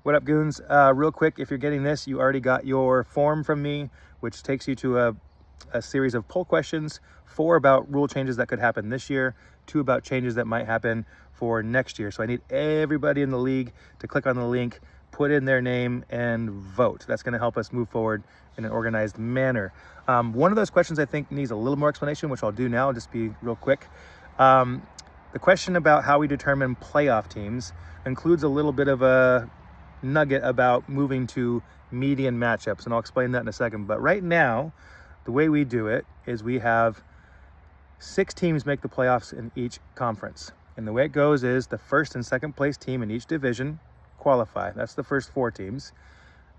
What up, goons? Real quick, if you're getting this, you already got your form from me, which takes you to a series of poll questions, 4 about rule changes that could happen this year, 2 about changes that might happen for next year. So I need everybody in the league to click on the link, put in their name, and vote. That's going to help us move forward in an organized manner. One of those questions I think needs a little more explanation, which I'll do now. I'll just be real quick. The question about how we determine playoff teams includes a little bit of a nugget about moving to median matchups, and I'll explain that in a second. But right now, the way we do it is we have 6 teams make the playoffs in each conference. And the way it goes is the first and second place team in each division qualify. That's the first 4 teams.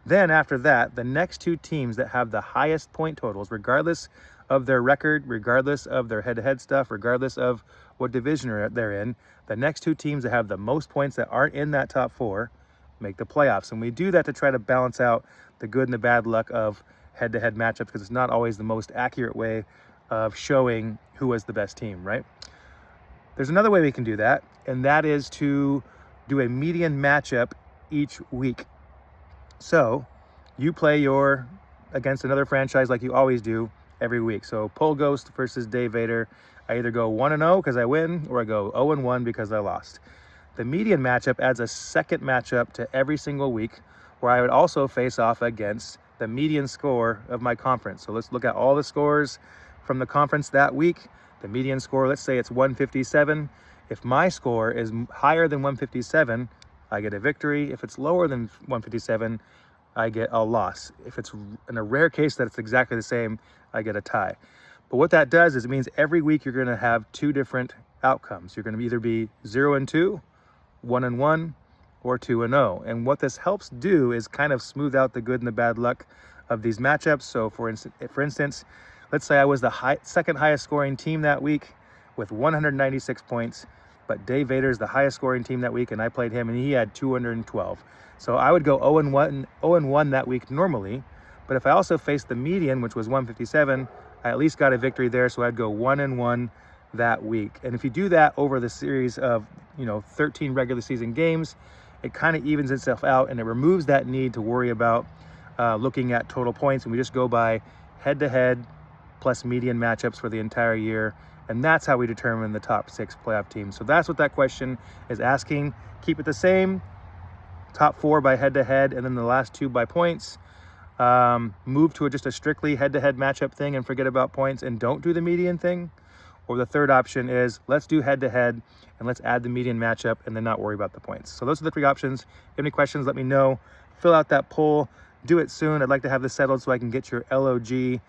Then after that, the next 2 teams that have the highest point totals, regardless of their record, regardless of their head-to-head stuff, regardless of what division they're in, the next 2 teams that have the most points that aren't in that top 4 make the playoffs. And we do that to try to balance out the good and the bad luck of head-to-head matchups, because it's not always the most accurate way of showing who was the best team, right? There's another way we can do that, and that is to do a median matchup each week. So you play against another franchise like you always do every week. So Polghost versus Dave Vader, I either go 1-0 because I win, or I go 0-1 because I lost. The median matchup adds a second matchup to every single week, where I would also face off against the median score of my conference. So let's look at all the scores from the conference that week. The median score, let's say it's 157. If my score is higher than 157, I get a victory. If it's lower than 157, I get a loss. If it's in a rare case that it's exactly the same, I get a tie. But what that does is it means every week you're going to have 2 different outcomes. You're going to either be 0-2, 1-1, or 2-0. And what this helps do is kind of smooth out the good and the bad luck of these matchups. So for instance, let's say I was the second highest scoring team that week with 196 points, but Dave Vader's the highest scoring team that week, and I played him and he had 212. So I would go 0-1 that week normally, but if I also faced the median, which was 157, I at least got a victory there, so I'd go 1-1 that week. And if you do that over the series of 13 regular season games, it kind of evens itself out, and it removes that need to worry about looking at total points, and we just go by head-to-head plus median matchups for the entire year, and that's how we determine the top 6 playoff teams. So that's what that question is asking. Keep it the same, top 4 by head-to-head, and then the last 2 by points. Move to just a strictly head-to-head matchup thing and forget about points, and don't do the median thing. Or the third option is let's do head-to-head and let's add the median matchup and then not worry about the points. So those are the 3 options. If you have any questions, let me know. Fill out that poll. Do it soon. I'd like to have this settled so I can get your LOG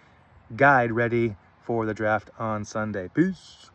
guide ready for the draft on Sunday. Peace.